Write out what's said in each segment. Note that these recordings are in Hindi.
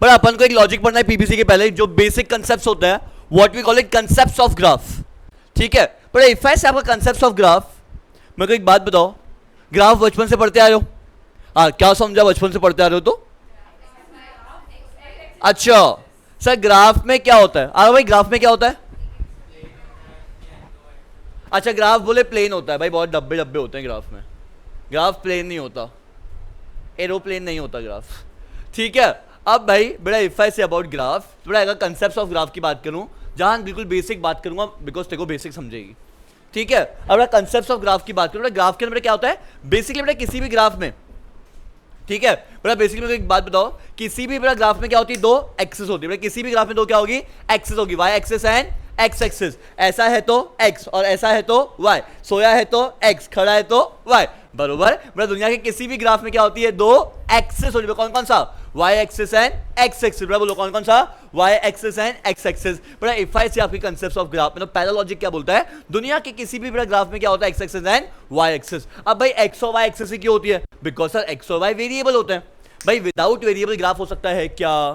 पर अपन को एक लॉजिक पढ़ना है पीपीसी के पहले, जो बेसिक कंसेप्ट होता है, what we call it concept of graph, ठीक है। पर इफ आई से आपका कंसेप्ट ऑफ ग्राफ, मेरे को एक बात बताओ, ग्राफ बचपन से पढ़ते आ रहे हो? हाँ, क्या समझा बचपन से पढ़ते आ रहे हो तो? अच्छा सर, ग्राफ में क्या होता है? अरे भाई ग्राफ में क्या होता है? अच्छा, ग्राफ बोले प्लेन होता है भाई, बहुत डब्बे डब्बे होते हैं ग्राफ में, ग्राफ प्लेन नहीं होता, एरोप्लेन नहीं होता ग्राफ, ठीक है। अब भाई बेटा if I say about graph, बेटा अगर कंसेप्ट ऑफ ग्राफ की बात करूं, जहां बिल्कुल बेसिक बात करूंगा बिकॉज तेरे को बेसिक समझेगी, ठीक है। अब कंसेप्ट ऑफ ग्राफ की बात करूं, ग्राफ के अंदर क्या होता है बेसिकली बेटा, किसी भी ग्राफ में, ठीक है बेटा, बेसिकली मेरे को एक बात बताओ, किसी भी बेटा ग्राफ में क्या होती है, दो एक्सिस होती है बेटा, किसी भी ग्राफ में दो क्या होगी, एक्सिस होगी, Y axis and X axis, ऐसा है तो एक्स और ऐसा है तो वाई, सोया है तो एक्स, खड़ा है तो वाई, बरोबर। बेटा दुनिया के किसी भी ग्राफ में क्या होती है, दो एक्सिस होती है, कौन कौन सा, Y axis and X axis, बेटा बोलो कौन कौन सा, Y axis and X axis. बेटा इफ आई से आपकी कंसेप्ट ऑफ ग्राफ में, तो पहला लॉजिक क्या बोलता है, दुनिया के किसी भी बेटा ग्राफ में क्या होता है, X axis and Y axis. अब भाई एक्स और वाई एक्सिस क्यों होती है, बिकॉज सर एक्स और वाई वेरिएबल होते हैं। भाई विदाउट वेरिएबल ग्राफ हो सकता है क्या,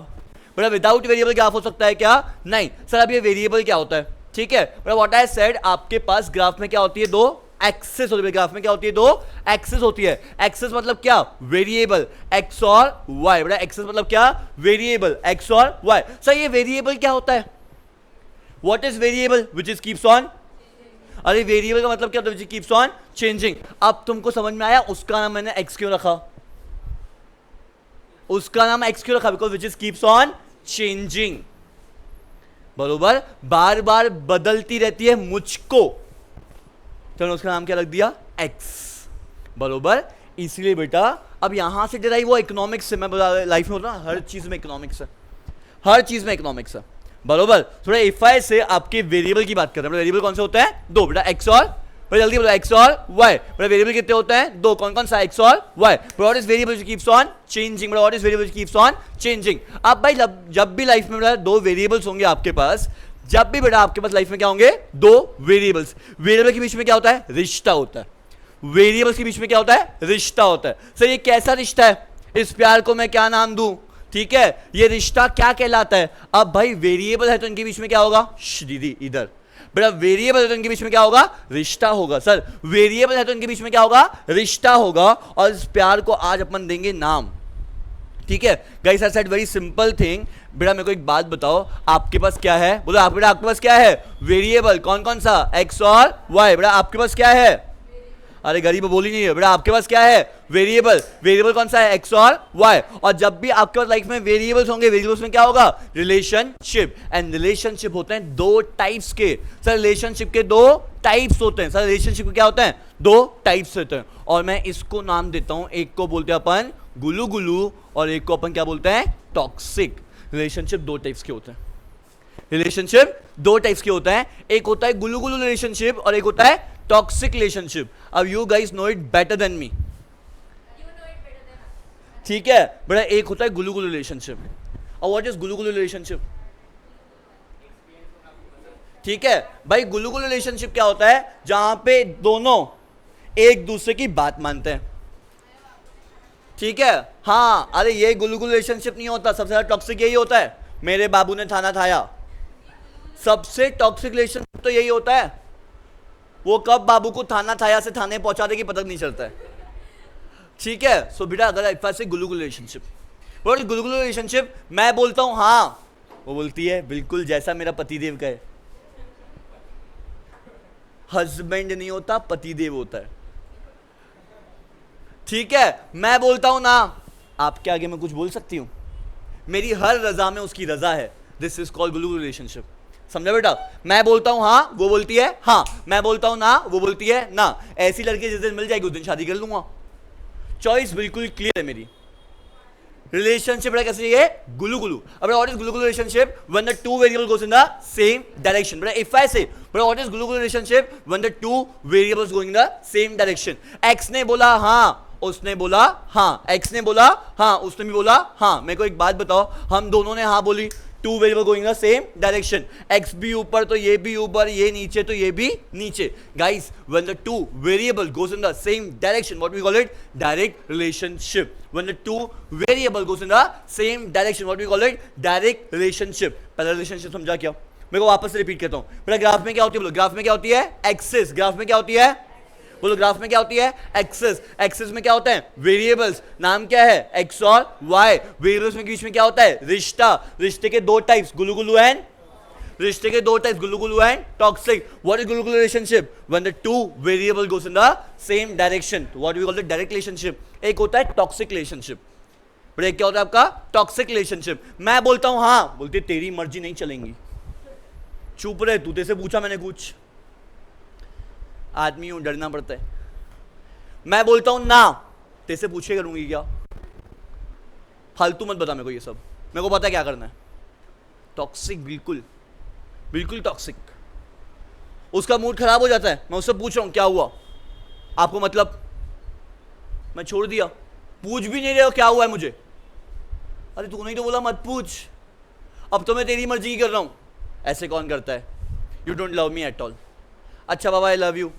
बेटा विदाउट वेरिएबल ग्राफ हो सकता है क्या, नहीं सर। अब ये वेरिएबल क्या होता है, ठीक है बेटा, व्हाट आई सेड, आपके पास ग्राफ में क्या होती है, दो एक्सिस होती है, ग्राफ में क्या होती है, दो एक्सिस होती है। एक्सिस मतलब क्या, वेरिएबल, एक्स और वाई, बेटा एक्सिस मतलब क्या, वेरिएबल, एक्स और वाई। सर ये वेरिएबल क्या होता है, what is variable, which is keeps on, अरे वेरिएबल का मतलब क्या होता है, विच कीप्स ऑन चेंजिंग। अब तुमको समझ में आया उसका नाम मैंने एक्स क्यों रखा, उसका नाम एक्स क्यों रखा, because which is keeps on changing, बरोबर, बार बार बदलती रहती है मुझको, तो उसका नाम क्या रख दिया, एक्स, बरोबर। इसलिए बेटा अब यहां से डिराइव वो इकोनॉमिक्स से, मैं लाइफ में होता ना हर चीज में इकोनॉमिक्स है, हर चीज में इकोनॉमिक्स है, बरोबर। थोड़ा इफ आई से आपके वेरिएबल की बात कर रहे हैं, वेरिएबल कौन से होते हैं, दो बेटा, एक्स और, जल्दी बोलो, एक्स और वाई, बेटा वेरिएबल कितने होते हैं, दो, कौन कौन सा, एक्स और y. What is variable keeps on changing, बेटा what is variable keeps on changing. अब भाई जब भी लाइफ में बेटा दो वेरिएबल्स होंगे आपके पास, जब भी बेटा आपके पास लाइफ में क्या होंगे, दो वेरिएबल्स, वेरिएबल के बीच में क्या होता है, रिश्ता होता है, वेरिएबल्स के बीच में क्या होता है, रिश्ता होता है। सर ये कैसा रिश्ता है, इस प्यार को मैं क्या नाम दूं, ठीक है, ये रिश्ता क्या कहलाता है। अब भाई वेरिएबल है तो इनके बीच में क्या होगा, दीदी इधर, बेटा वेरिएबल है तो इनके बीच में क्या होगा, रिश्ता होगा। सर वेरिएबल है तो इनके बीच में क्या होगा, रिश्ता होगा, और इस प्यार को आज अपन देंगे नाम, ठीक है। Guys I said very simple thing. बेटा मेरे को एक बात बताओ, आपके पास क्या है, बोलो आप, बेटा आपके पास क्या है, वेरिएबल, कौन कौन सा, एक्स और वाई, बेटा आपके पास क्या है, अरे गरीब बोली नहीं है, बेटा आपके पास क्या है, वेरिएबल, वेरिएबल कौन सा है, एक्स और वाई। और जब भी आपके पास लाइफ में वेरिएबल्स होंगे, वेरिएबल्स में क्या होगा, रिलेशनशिप, एंड रिलेशनशिप होते हैं दो टाइप्स के। सर रिलेशनशिप के दो टाइप्स होते हैं, सर रिलेशनशिप के क्या होते हैं, दो टाइप्स होते हैं, और मैं इसको नाम देता हूं, एक को बोलते हैं अपन गुलू गुलू, और एक को अपन क्या बोलते हैं, टॉक्सिक। रिलेशनशिप दो टाइप्स के होते हैं, रिलेशनशिप दो टाइप्स के होता है, एक होता है गुलू गुलू रिलेशनशिप और एक होता है टॉक्सिक रिलेशनशिप। अब you guys know it better than me, ठीक है बेटा, एक होता है गुलू गुलू रिलेशनशिप। और व्हाट इज गुलू गुलू रिलेशनशिप, ठीक है भाई, गुलू गुलू रिलेशनशिप क्या होता है, जहां पे दोनों एक दूसरे की बात मानते हैं, ठीक है। हाँ अरे ये गुलू गुलू रिलेशनशिप नहीं होता, सबसे ज्यादा टॉक्सिक यही होता है, मेरे बाबू ने खाना खाया, सबसे टॉक्सिक रिलेशनशिप तो यही होता है, वो कब बाबू को थाना थाया से थाने पहुंचा देगी पता नहीं चलता है, ठीक है। सो बेटा अगर इफ आई से गुलू गुलू रिलेशनशिप, व्हाट इज गुलू गुलू रिलेशनशिप, मैं बोलता हूं हाँ, वो बोलती है बिल्कुल जैसा मेरा पतिदेव का है। हस्बैंड नहीं होता, पतिदेव होता है, ठीक है। मैं बोलता हूं ना, आपके आगे मैं कुछ बोल सकती हूं, मेरी हर रजा में उसकी रजा है, this is called Gulu relationship, समझा बेटा। मैं बोलता हूं हाँ, वो बोलती है हाँ, मैं बोलता हूं ना, वो बोलती है ना। ऐसी लड़की जिस दिन मिल जाएगी उस दिन शादी कर लूंगा, चॉइस बिल्कुल क्लियर है मेरी। रिलेशनशिप बेटा कैसे ये गुलू गुलू। अब व्हाट इज गुलू गुलू relationship, when the two variable goes in the same direction. बेटा इफ आई से बेटा व्हाट इज गुलू गुलू relationship, when the two variables going in the same direction. X ने बोला हाँ, उसने बोला हाँ, एक्स ने बोला हाँ, उसने भी बोला हाँ। मेरे को एक बात बताओ, हम दोनों ने हाँ बोली, two variable going the same direction, x भी ऊपर तो ये भी ऊपर, ये नीचे तो ये भी नीचे. Guys when the two variable goes in the same direction what we call it, direct relationship. When the two variable goes in the same direction what we call it, direct relationship. पहला रिलेशनशिप समझा क्या, मेरे को वापस से रिपीट करता हूं. बेटा ग्राफ में क्या होती है, बोलो ग्राफ में क्या होती है, एक्सिस. ग्राफ में क्या होती है, बोलो ग्राफ में क्या होती है, एक्सिस. एक्सिस में क्या होता है, वेरिएबल्स. नाम क्या है, एक्स और वाई. वेरिएबल्स में बीच में क्या होता है, रिश्ता. रिश्ते के दो टाइप्स, गुलू गुलू एंड, रिश्ते के दो types, Gulu Gulu and toxic. What is गुलू गुलू relationship, when the two variable goes in the same direction what we call the direct relationship. एक होता है टॉक्सिक रिलेशनशिप. बट एक क्या होता है आपका, टॉक्सिक रिलेशनशिप. मैं बोलता हूं हाँ, बोलते तेरी मर्जी नहीं चलेंगी. चुप रहे, तू तेरे से पूछा मैंने कुछ, आदमी हूं डरना पड़ता है. मैं बोलता हूं ना, तेरे से पूछे करूंगी क्या, फालतू मत बता मेरे को ये सब, मेरे को पता है क्या करना है. टॉक्सिक, बिल्कुल बिल्कुल टॉक्सिक. उसका मूड खराब हो जाता है, मैं उससे पूछ रहा हूं क्या हुआ आपको, मतलब मैं छोड़ दिया, पूछ भी नहीं रहे हो क्या हुआ है मुझे. अरे तूने ही तो बोला मत पूछ, अब तो मैं तेरी मर्जी ही कर रहा हूं. ऐसे कौन करता है, you don't love me at all. अच्छा बाबा I love you,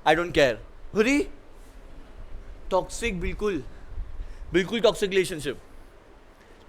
I don't care. अरे टॉक्सिक, बिल्कुल बिल्कुल टॉक्सिक रिलेशनशिप.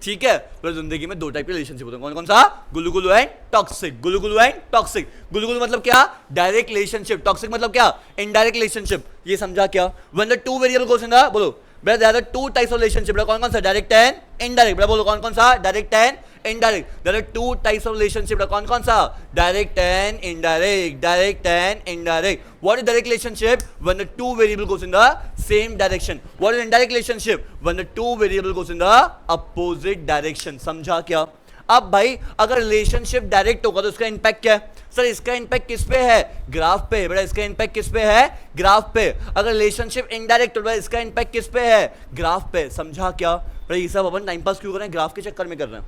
ठीक है, तो जिंदगी में दो टाइप के रिलेशनशिप होते हैं. कौन कौन सा, गुलू गुलू and toxic. Gulu Gulu and toxic. गुलू गुलू मतलब क्या, डायरेक्ट रिलेशनशिप. टॉक्सिक मतलब क्या, इनडायरेक्ट रिलेशनशिप. ये समझा क्या, when the two variable goes in the, बोलो बेटा there are two types of relationship. कौन कौन सा, डायरेक्ट एंड इनडायरेक्ट. बेटा बोलो कौन कौन सा, direct and indirect. There are two types of relationship. कौन कौन सा, direct and indirect. Direct and indirect. What is direct relationship, when the two variable goes in the same direction. What is indirect relationship, when the two variable goes in the opposite direction. समझा क्या. अब भाई अगर रिलेशनशिप डायरेक्ट होगा तो उसका इंपैक्ट क्या है, सर इसका इंपैक्ट किस पे है, ग्राफ पे. बेटा इसका इंपैक्ट किस पे है, ग्राफ पे. अगर रिलेशनशिप इनडायरेक्ट होगा इसका इंपैक्ट किस पे है, ग्राफ पे. समझा क्या. बेटा ये सब अपन टाइम पास क्यों कर रहे हैं, ग्राफ के चक्कर में कर रहे हैं.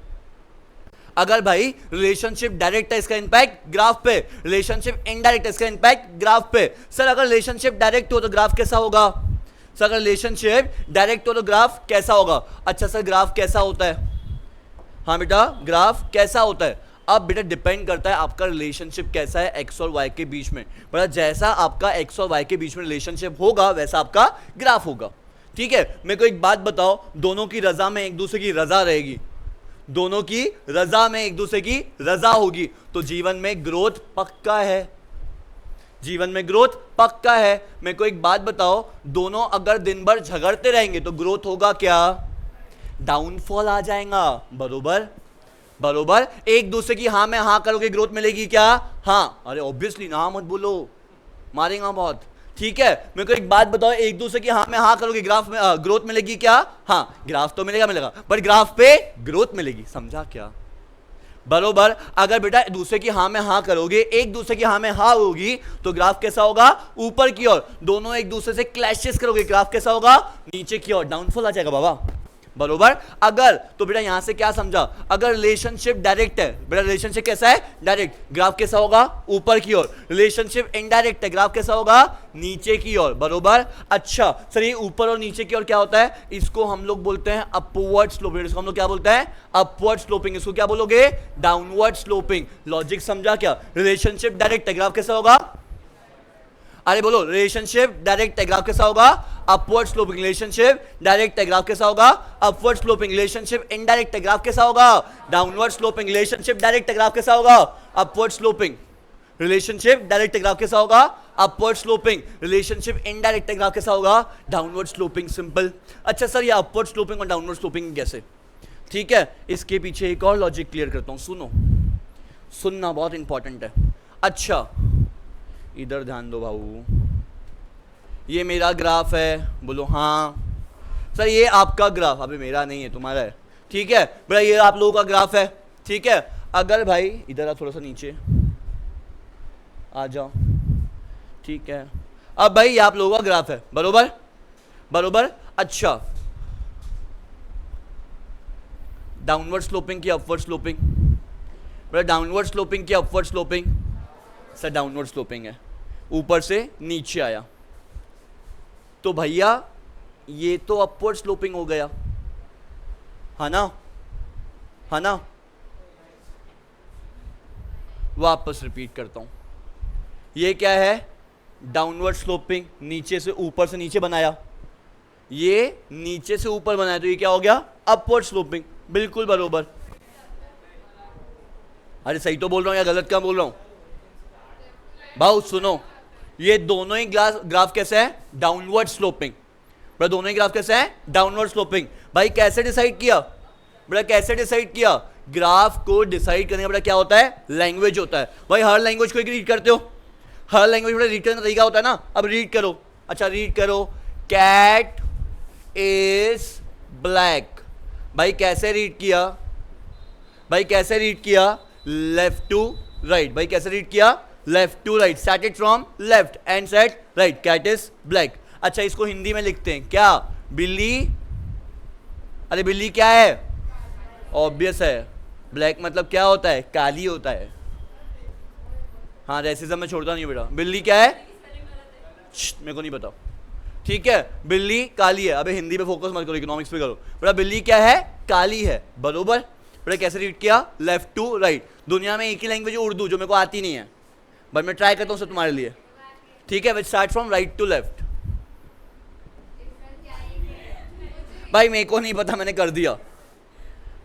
अगर भाई रिलेशनशिप डायरेक्ट है इसका इंपैक्ट ग्राफ पे, रिलेशनशिप इनडायरेक्ट है इसका इंपैक्ट ग्राफ पे. सर अगर रिलेशनशिप डायरेक्ट हो तो ग्राफ कैसा होगा, सर अगर रिलेशनशिप डायरेक्ट हो तो ग्राफ कैसा होगा. अच्छा सर ग्राफ कैसा होता है, हाँ बेटा ग्राफ कैसा होता है. अब बेटा डिपेंड करता है आपका रिलेशनशिप कैसा है एक्स और वाई के बीच में. बेटा जैसा आपका एक्स और वाई के बीच में रिलेशनशिप होगा वैसा आपका ग्राफ होगा. ठीक है, मेरे को एक बात बताओ, दोनों की रजा में एक दूसरे की रजा रहेगी, दोनों की रजा में एक दूसरे की रजा होगी तो जीवन में ग्रोथ पक्का है. जीवन में ग्रोथ पक्का है. मेरे को एक बात बताओ, दोनों अगर दिन भर झगड़ते रहेंगे तो ग्रोथ होगा क्या, डाउनफॉल आ जाएगा. बरोबर बरोबर. एक दूसरे की हाँ में हाँ करोगे ग्रोथ मिलेगी क्या, हाँ. अरे ऑब्वियसली ना मत बोलो, मारेगा बहुत. ठीक है, मेरे को एक बात बताओ, एक दूसरे की हाँ में हाँ करोगे ग्राफ में ग्रोथ मिलेगी क्या, हाँ. ग्राफ तो मिलेगा मिलेगा, पर ग्राफ पे ग्रोथ मिलेगी. समझा क्या. बरोबर. अगर बेटा दूसरे की हाँ में हाँ करोगे, एक दूसरे की हाँ में हाँ होगी तो ग्राफ कैसा होगा, ऊपर की ओर. दोनों एक दूसरे से क्लैशेस करोगे, ग्राफ कैसा होगा, नीचे की ओर, डाउनफॉल आ जाएगा बाबा. बरोबर. अगर तो बेटा यहां से क्या समझा, अगर रिलेशनशिप डायरेक्ट है, बेटा रिलेशनशिप कैसा है, डायरेक्ट, ग्राफ कैसा होगा, ऊपर की ओर. रिलेशनशिप इनडायरेक्ट है, ग्राफ कैसा होगा, नीचे की ओर. बरोबर. अच्छा सर ये ऊपर और नीचे की ओर क्या होता है, इसको हम लोग बोलते हैं अपवर्ड स्लोपिंग. इसको हम लोग क्या बोलते हैं, अपवर्ड स्लोपिंग. इसको क्या बोलोगे, डाउनवर्ड स्लोपिंग. लॉजिक समझा क्या. रिलेशनशिप डायरेक्ट है, ग्राफ कैसा होगा, अरे बोलो रिलेशनशिप डायरेक्ट है, ग्राफ कैसा होगा, अपवर्ड स्लोपिंग. रिलेशनशिप डायरेक्ट है, ग्राफ कैसा होगा, अपवर्ड स्लोपिंग. रिलेशनशिप इनडायरेक्ट है, ग्राफ कैसा होगा, डाउनवर्ड स्लोपिंग. रिलेशनशिप डायरेक्ट है, ग्राफ कैसा होगा, अपवर्ड स्लोपिंग. रिलेशनशिप डायरेक्ट है, ग्राफ कैसा होगा, अपवर्ड स्लोपिंग. रिलेशनशिप इनडायरेक्ट है, ग्राफ कैसा होगा, डाउनवर्ड स्लोपिंग. सिंपल. अच्छा सर ये अपवर्ड स्लोपिंग और डाउनवर्ड स्लोपिंग कैसे. ठीक है, इसके पीछे एक और लॉजिक क्लियर करता हूं, सुनो, सुनना बहुत इंपॉर्टेंट है. अच्छा इधर ध्यान दो भाऊ, ये मेरा ग्राफ है, बोलो हाँ. सर ये आपका ग्राफ, अभी मेरा नहीं है तुम्हारा है. ठीक है बेटा ये आप लोगों का ग्राफ है. ठीक है, अगर भाई इधर आप थोड़ा सा नीचे आ जाओ. ठीक है, अब भाई ये आप लोगों का ग्राफ है. बरोबर बरोबर. अच्छा डाउनवर्ड स्लोपिंग की अपवर्ड स्लोपिंग, बेटा डाउनवर्ड स्लोपिंग की upward sloping. Sir downward sloping है, ऊपर से नीचे आया तो भैया ये तो अपवर्ड स्लोपिंग हो गया, है ना, है ना. वापस रिपीट करता हूं, ये क्या है, डाउनवर्ड स्लोपिंग, नीचे से ऊपर से नीचे बनाया, ये नीचे से ऊपर बनाया, तो ये क्या हो गया, अपवर्ड स्लोपिंग। बिल्कुल बरोबर। अरे सही तो बोल रहा हूं या गलत क्या बोल रहा हूं भाऊ, सुनो, ये दोनों ही ग्राफ कैसे है, डाउनवर्ड स्लोपिंग। बड़ा दोनों ही ग्राफ कैसे है, डाउनवर्ड स्लोपिंग। भाई कैसे डिसाइड किया, बड़ा कैसे डिसाइड किया, ग्राफ को डिसाइड करने का बड़ा क्या होता है, लैंग्वेज होता है। भाई हर लैंग्वेज को एक रीड करते हो, हर लैंग्वेज में रीड करने का तरीका होता है ना। अब रीड करो, अच्छा रीड करो, कैट इज ब्लैक। भाई कैसे रीड किया, भाई कैसे रीड किया, लेफ्ट टू राइट। भाई कैसे रीड किया, left to right, started from left and said right, cat is black. अच्छा इसको हिंदी में लिखते हैं क्या, बिल्ली, अरे बिल्ली क्या है, ऑब्वियस है, ब्लैक मतलब क्या होता है, काली होता है। हाँ रेसिज्म में छोड़ता नहीं बेटा, बिल्ली क्या है, मेरे को नहीं पता, ठीक है, बिल्ली काली है। अबे हिंदी पे फोकस मत करो, इकोनॉमिक्स पे करो। बेटा बिल्ली क्या है, काली है, बरोबर। बेटा कैसे रीड किया, लेफ्ट टू राइट। दुनिया में एक ही लैंग्वेज है उर्दू, जो मेरे को आती नहीं है, बट मैं ट्राई करता हूँ सब तुम्हारे लिए, ठीक है। Which start from right to left. भाई मेरे को नहीं पता, मैंने कर दिया,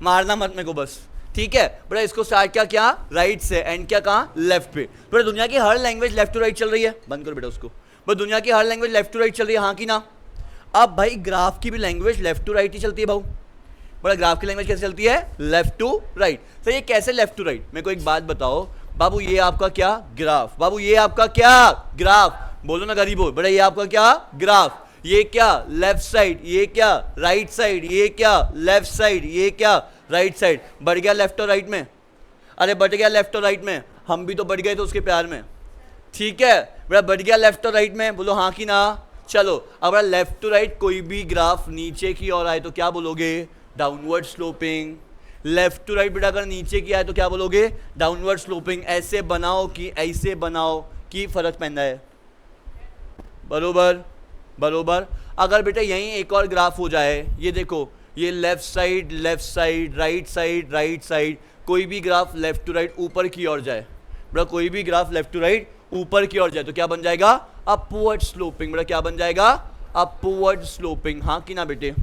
मारना मत मेरे को बस, ठीक है। बेटा इसको स्टार्ट क्या क्या, राइट से, एंड क्या कहाँ, लेफ्ट पे। बेटा दुनिया की हर लैंग्वेज लेफ्ट टू राइट चल रही है, बंद करो बेटा उसको। बट दुनिया की हर लैंग्वेज लेफ्ट टू राइट चल रही है, हाँ कि ना। अब भाई ग्राफ की भी लैंग्वेज लेफ्ट टू राइट ही चलती है भाऊ। बड़ा ग्राफ की लैंग्वेज कैसे चलती है, लेफ्ट टू राइट। तो ये कैसे लेफ्ट टू राइट, मेरे को एक बात बताओ बाबू, ये आपका क्या ग्राफ, बाबू ये आपका क्या ग्राफ, बोलो ना गरीबो, बड़ा ये आपका क्या ग्राफ, ये क्या लेफ्ट साइड, ये क्या राइट साइड, ये क्या लेफ्ट साइड, ये क्या राइट साइड। बढ़ गया लेफ्ट और राइट में, अरे बढ़ गया लेफ्ट और राइट में, हम भी तो बढ़ गए थे उसके प्यार में, ठीक है। बड़ा बढ़ गया लेफ्ट और राइट में, बोलो हाँ कि ना। चलो अब लेफ्ट टू राइट कोई भी ग्राफ नीचे की ओर आए तो क्या बोलोगे, downward sloping. Left to right बेटा अगर नीचे की आए तो क्या बोलोगे, डाउनवर्ड स्लोपिंग। ऐसे बनाओ कि ऐसे बनाओ कि फर्क पैदा है, बरोबर बरोबर। अगर बेटा यहीं एक और ग्राफ हो जाए, ये देखो, ये left side right side right side, कोई भी ग्राफ लेफ्ट टू राइट ऊपर की ओर जाए, बेटा कोई भी ग्राफ लेफ्ट टू राइट ऊपर की ओर जाए तो क्या बन जाएगा, अपवर्ड स्लोपिंग। बेटा क्या बन जाएगा, अपवर्ड स्लोपिंग, हाँ कि ना बेटे,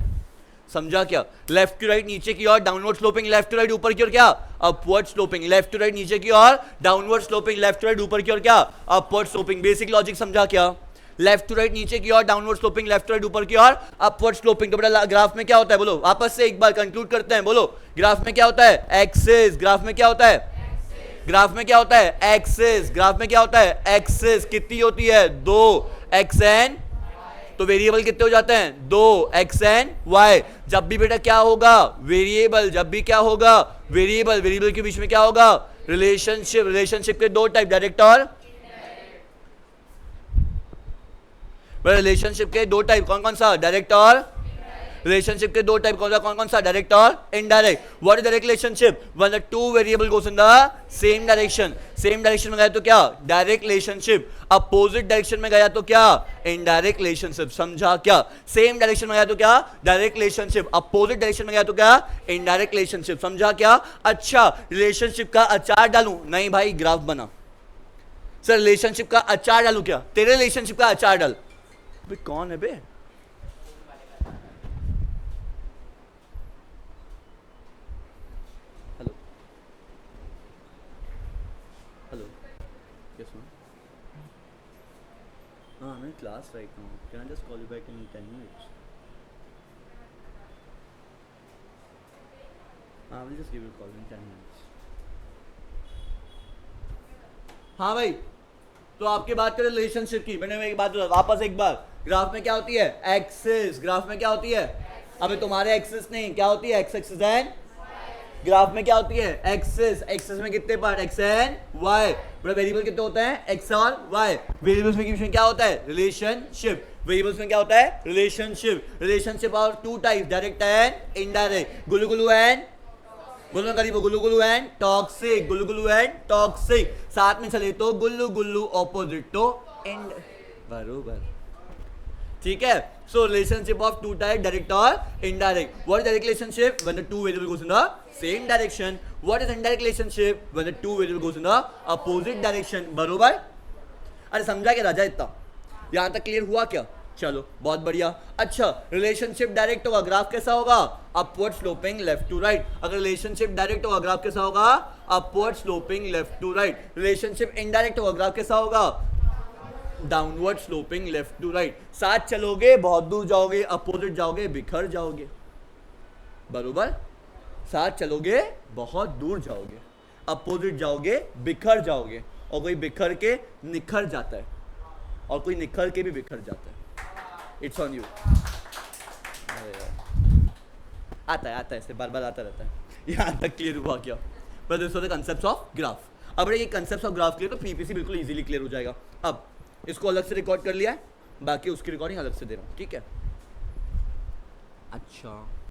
समझा क्या। लेफ्ट टू राइट नीचे की ओर downward sloping, left to right ऊपर की ओर क्या, upward sloping. Left to right नीचे की ओर downward sloping, left to right ऊपर की ओर क्या, अपवर्ड स्लोपिंग। बेसिक लॉजिक समझा क्या, लेफ्ट टू राइट नीचे की ओर downward sloping, left to right ऊपर की ओर अपवर्ड स्लोपिंग। तो बेटा ग्राफ में क्या होता है, बोलो वापस से एक बार कंक्लूड करते हैं, बोलो ग्राफ में क्या होता है, एक्सिस। ग्राफ में क्या होता है, ग्राफ में क्या होता है, एक्सिस। ग्राफ में क्या होता है, एक्सिस। कितनी होती है, दो, एक्स एंड, तो वेरिएबल कितने हो जाते हैं, दो, एक्स एंड वाई। जब भी बेटा क्या होगा, वेरिएबल, जब भी क्या होगा वेरिएबल, वेरिएबल के बीच में क्या होगा, रिलेशनशिप। रिलेशनशिप के दो टाइप, डायरेक्ट और, रिलेशनशिप के दो टाइप कौन कौन सा, डायरेक्ट और, रिलेशनशिप के दो टाइप कौन कौन सा, डायरेक्ट और indirect. What is direct relationship, when the two variable goes in the same direction. Same direction में गया तो क्या, डायरेक्ट रिलेशनशिप। अपोजिट डायरेक्शन में गया तो क्या, इनडायरेक्ट रिलेशनशिप। समझा क्या, सेम डायरेक्शन में गया तो क्या, डायरेक्ट रिलेशनशिप। अपोजिट डायरेक्शन में गया तो क्या, इनडायरेक्ट रिलेशनशिप। समझा क्या। अच्छा रिलेशनशिप का अचार डालूं, नहीं भाई ग्राफ बना। सर रिलेशनशिप का अचार डालूं क्या, तेरे रिलेशनशिप का अचार डाल। बे कौन है बे, हेलो हेलो, यस मैम, हाँ मैं class right now, can I just call you back in 10 minutes. हाँ will just give you call in 10 minutes. हाँ भाई, तो आपकी बात करें रिलेशनशिप की, मैंने एक बात वापस एक बार, ग्राफ में क्या होती है, एक्सिस। ग्राफ में क्या होती है, अबे तुम्हारे एक्सिस नहीं, क्या होती है, एक्स एक्सिस एंड, ग्राफ में क्या होती है, एक्सिस। एक्सिस में कितने पार्ट, एक्स एंड वाई। बड़ा वेरिएबल कितने होते हैं, एक्स और वाई। वेरिएबल्स में बीच में क्या होता है, रिलेशनशिप। वेरिएबल्स में क्या होता है, रिलेशनशिप। रिलेशनशिप और two type, direct and indirect. गुल्लू गुल्लू एंड, बोलो करीब, गुल्लू गुल्लू एंड टॉक्सिक। गुल्लू गुल्लू एंड टॉक्सिक साथ में चले तो गुल्लू गुल्लू, ऑपोजिट तो एंड, बरोबर, ठीक है। So relationship of two type, direct or indirect. What is direct relationship? When the two variable goes in the same direction. What is indirect relationship? When the two variable goes in the opposite direction. बरोबर? अरे समझा क्या राजा इतना? यहाँ तक क्लियर हुआ क्या? चलो बहुत बढ़िया. अच्छा रिलेशनशिप डायरेक्ट होगा, ग्राफ कैसा होगा? Upward sloping left to right. अगर रिलेशनशिप डायरेक्ट होगा, ग्राफ कैसा होगा? Upward sloping left to right. Relationship indirect होगा, ग्राफ कैसा होगा? Downward sloping left to right. साथ चलोगे बहुत दूर जाओगे, अपोजिट जाओगे बिखर जाओगे. बरोबर? साथ चलोगे बहुत दूर जाओगे, अपोजिट जाओगे बिखर जाओगे. और कोई बिखर के निखर जाता है और कोई निखर के भी बिखर जाता है. It's on you. आता है ऐसे बार बार आता रहता है. यहाँ तक क्लियर हुआ क्या? But this was the concepts of graph. अब ये कांसेप्ट्स ऑफ ग्राफ क्लियर तो पीपीसी बिल्कुल इजीली क्लियर हो जाएगा. अब इसको अलग से रिकॉर्ड कर लिया है, बाकी उसकी रिकॉर्डिंग अलग से दे रहा हूँ. ठीक है? अच्छा